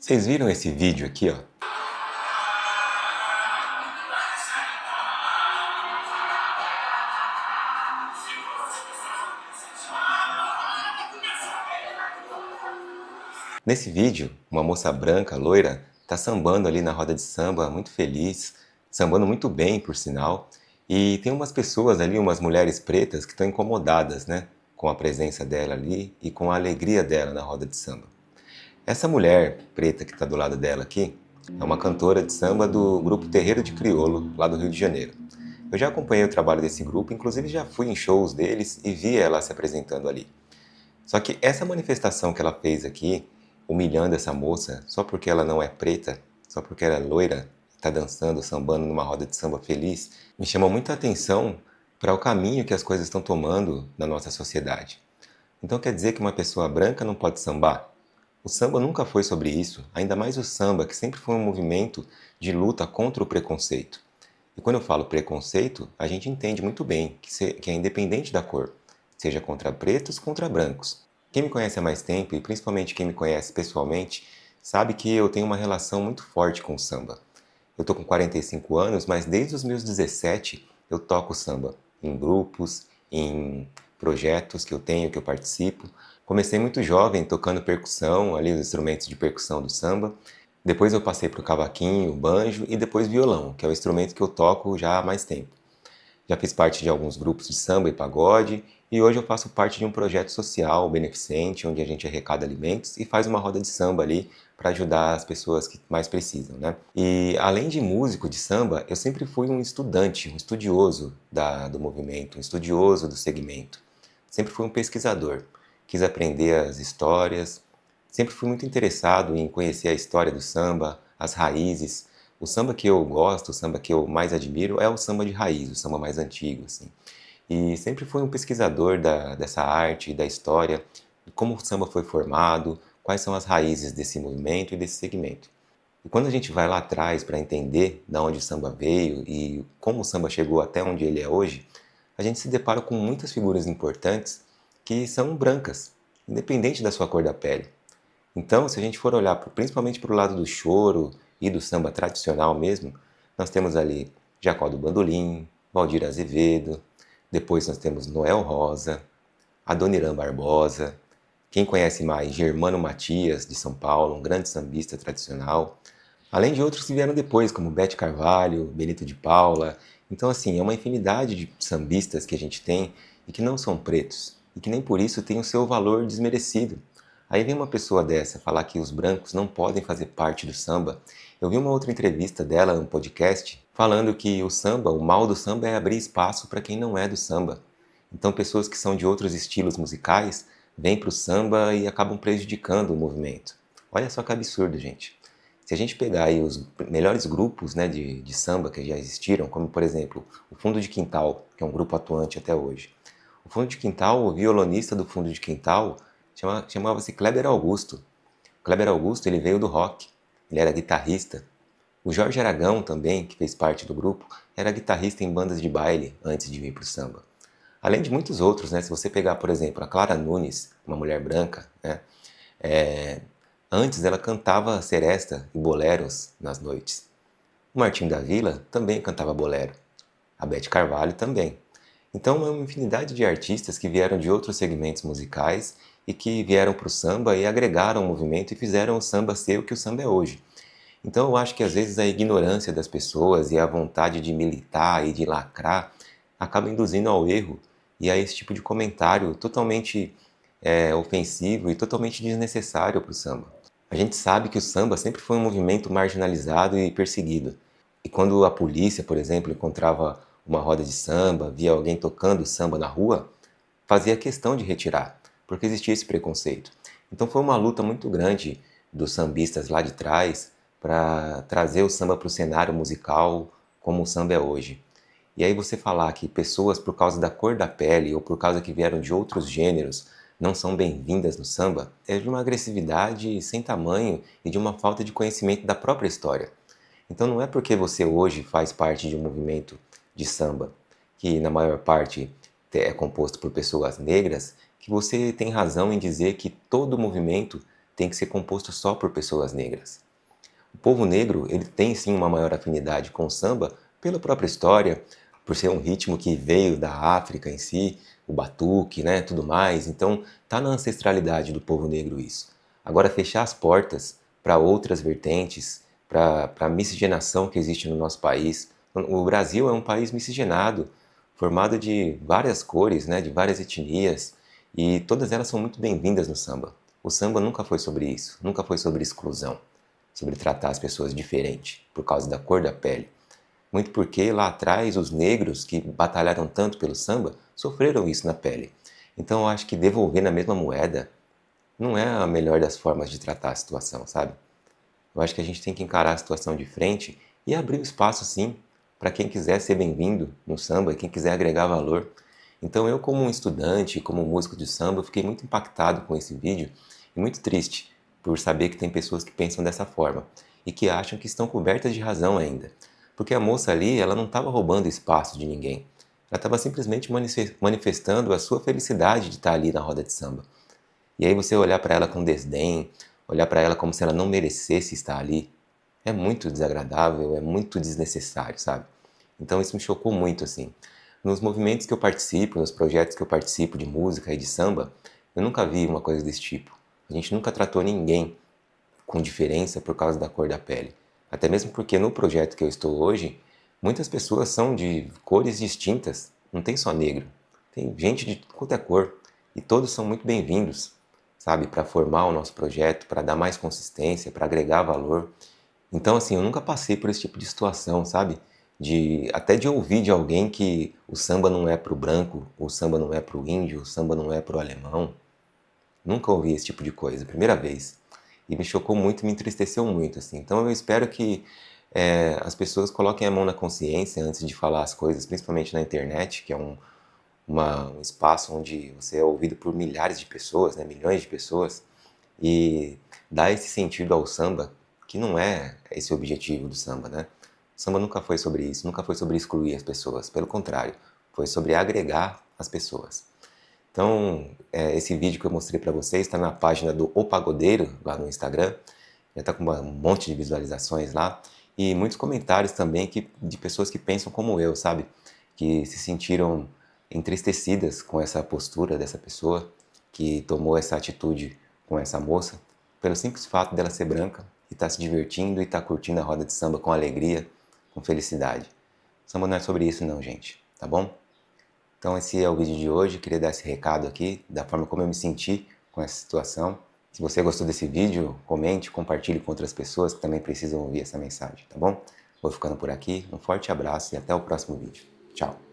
Vocês viram esse vídeo aqui, ó? Nesse vídeo, uma moça branca, loira, tá sambando ali na roda de samba, muito feliz, sambando muito bem, por sinal. E tem umas pessoas ali, umas mulheres pretas, que estão incomodadas, né? Com a presença dela ali e com a alegria dela na roda de samba. Essa mulher preta que está do lado dela aqui é uma cantora de samba do grupo Terreiro de Crioulo, lá do Rio de Janeiro. Eu já acompanhei o trabalho desse grupo, inclusive já fui em shows deles e vi ela se apresentando ali. Só que essa manifestação que ela fez aqui, humilhando essa moça, só porque ela não é preta, só porque ela é loira, está dançando, sambando numa roda de samba feliz, me chamou muita atenção para o caminho que as coisas estão tomando na nossa sociedade. Então quer dizer que uma pessoa branca não pode sambar? O samba nunca foi sobre isso, ainda mais o samba, que sempre foi um movimento de luta contra o preconceito. E quando eu falo preconceito, a gente entende muito bem que é independente da cor, seja contra pretos, contra brancos. Quem me conhece há mais tempo, e principalmente quem me conhece pessoalmente, sabe que eu tenho uma relação muito forte com o samba. Eu tô com 45 anos, mas desde os meus 17 eu toco samba, em grupos, em projetos que eu tenho, que eu participo. Comecei muito jovem tocando percussão, ali os instrumentos de percussão do samba. Depois eu passei para o cavaquinho, o banjo e depois violão, que é o instrumento que eu toco já há mais tempo. Já fiz parte de alguns grupos de samba e pagode e hoje eu faço parte de um projeto social beneficente onde a gente arrecada alimentos e faz uma roda de samba ali para ajudar as pessoas que mais precisam, né? E além de músico de samba, eu sempre fui um estudante, um estudioso do movimento, um estudioso do segmento. Sempre fui um pesquisador. Quis aprender as histórias, sempre fui muito interessado em conhecer a história do samba, as raízes. O samba que eu gosto, o samba que eu mais admiro é o samba de raiz, o samba mais antigo, assim. E sempre fui um pesquisador dessa arte, da história, de como o samba foi formado, quais são as raízes desse movimento e desse segmento. E quando a gente vai lá atrás para entender de onde o samba veio e como o samba chegou até onde ele é hoje, a gente se depara com muitas figuras importantes que são brancas, independente da sua cor da pele. Então, se a gente for olhar principalmente para o lado do choro e do samba tradicional mesmo, nós temos ali Jacó do Bandolim, Valdir Azevedo, depois nós temos Noel Rosa, Adoniran Barbosa, quem conhece mais, Germano Matias, de São Paulo, um grande sambista tradicional, além de outros que vieram depois, como Bete Carvalho, Benito de Paula. Então, assim, é uma infinidade de sambistas que a gente tem e que não são pretos, e que nem por isso têm o seu valor desmerecido. Aí vem uma pessoa dessa falar que os brancos não podem fazer parte do samba. Eu vi uma outra entrevista dela, um podcast, falando que o samba, o mal do samba é abrir espaço para quem não é do samba. Então, pessoas que são de outros estilos musicais vêm para o samba e acabam prejudicando o movimento. Olha só que absurdo, gente. Se a gente pegar aí os melhores grupos, né, de samba que já existiram, como por exemplo o Fundo de Quintal, que é um grupo atuante até hoje. O Fundo de Quintal, o violonista do Fundo de Quintal chamava-se Kleber Augusto. Kleber Augusto ele veio do rock, ele era guitarrista. O Jorge Aragão também, que fez parte do grupo, era guitarrista em bandas de baile antes de vir para o samba. Além de muitos outros, né? Se você pegar, por exemplo, a Clara Nunes, uma mulher branca, né? É, Antes ela cantava seresta e boleros nas noites. O Martinho da Vila também cantava bolero. A Bete Carvalho também. Então é uma infinidade de artistas que vieram de outros segmentos musicais e que vieram para o samba e agregaram o movimento e fizeram o samba ser o que o samba é hoje. Então eu acho que às vezes a ignorância das pessoas e a vontade de militar e de lacrar acaba induzindo ao erro e a esse tipo de comentário totalmente ofensivo e totalmente desnecessário para o samba. A gente sabe que o samba sempre foi um movimento marginalizado e perseguido. E quando a polícia, por exemplo, encontrava uma roda de samba, via alguém tocando samba na rua, fazia questão de retirar, porque existia esse preconceito. Então foi uma luta muito grande dos sambistas lá de trás para trazer o samba para o cenário musical como o samba é hoje. E aí você falar que pessoas por causa da cor da pele ou por causa que vieram de outros gêneros não são bem-vindas no samba é de uma agressividade sem tamanho e de uma falta de conhecimento da própria história. Então não é porque você hoje faz parte de um movimento de samba, que na maior parte é composto por pessoas negras, que você tem razão em dizer que todo movimento tem que ser composto só por pessoas negras. O povo negro, ele tem sim uma maior afinidade com o samba pela própria história, por ser um ritmo que veio da África em si, o batuque, né, tudo mais. Então, tá na ancestralidade do povo negro isso. Agora, fechar as portas para outras vertentes, para a miscigenação que existe no nosso país. O Brasil é um país miscigenado, formado de várias cores, né, de várias etnias, e todas elas são muito bem-vindas no samba. O samba nunca foi sobre isso, nunca foi sobre exclusão, sobre tratar as pessoas diferente por causa da cor da pele. Muito porque lá atrás os negros que batalharam tanto pelo samba sofreram isso na pele. Então eu acho que devolver na mesma moeda não é a melhor das formas de tratar a situação, sabe? Eu acho que a gente tem que encarar a situação de frente e abrir o espaço sim para quem quiser ser bem-vindo no samba e quem quiser agregar valor. Então eu, como um estudante, como músico de samba, fiquei muito impactado com esse vídeo e muito triste por saber que tem pessoas que pensam dessa forma e que acham que estão cobertas de razão ainda. Porque a moça ali, ela não estava roubando espaço de ninguém. Ela estava simplesmente manifestando a sua felicidade de estar ali na roda de samba. E aí você olhar para ela com desdém, olhar para ela como se ela não merecesse estar ali, é muito desagradável, é muito desnecessário, sabe? Então isso me chocou muito, assim. Nos movimentos que eu participo, nos projetos que eu participo de música e de samba, eu nunca vi uma coisa desse tipo. A gente nunca tratou ninguém com diferença por causa da cor da pele. Até mesmo porque no projeto que eu estou hoje, muitas pessoas são de cores distintas. Não tem só negro. Tem gente de qualquer cor. E todos são muito bem-vindos, sabe? Para formar o nosso projeto, para dar mais consistência, para agregar valor. Então, assim, eu nunca passei por esse tipo de situação, sabe? Até de ouvir de alguém que o samba não é pro branco, o samba não é pro índio, o samba não é pro alemão. Nunca ouvi esse tipo de coisa, primeira vez. E me chocou muito, me entristeceu muito, assim. Então eu espero que as pessoas coloquem a mão na consciência antes de falar as coisas, principalmente na internet, que é um espaço onde você é ouvido por milhares de pessoas, né, milhões de pessoas, e dá esse sentido ao samba, que não é esse o objetivo do samba, né? O samba nunca foi sobre isso, nunca foi sobre excluir as pessoas, pelo contrário, foi sobre agregar as pessoas. Então, esse vídeo que eu mostrei para vocês está na página do O Pagodeiro, lá no Instagram. Já está com um monte de visualizações lá. E muitos comentários também de pessoas que pensam como eu, sabe? Que se sentiram entristecidas com essa postura dessa pessoa que tomou essa atitude com essa moça, pelo simples fato dela ser branca e estar se divertindo e estar curtindo a roda de samba com alegria, com felicidade. Samba não é sobre isso não, gente, tá bom? Então esse é o vídeo de hoje, queria dar esse recado aqui, da forma como eu me senti com essa situação. Se você gostou desse vídeo, comente, compartilhe com outras pessoas que também precisam ouvir essa mensagem, tá bom? Vou ficando por aqui, um forte abraço e até o próximo vídeo. Tchau!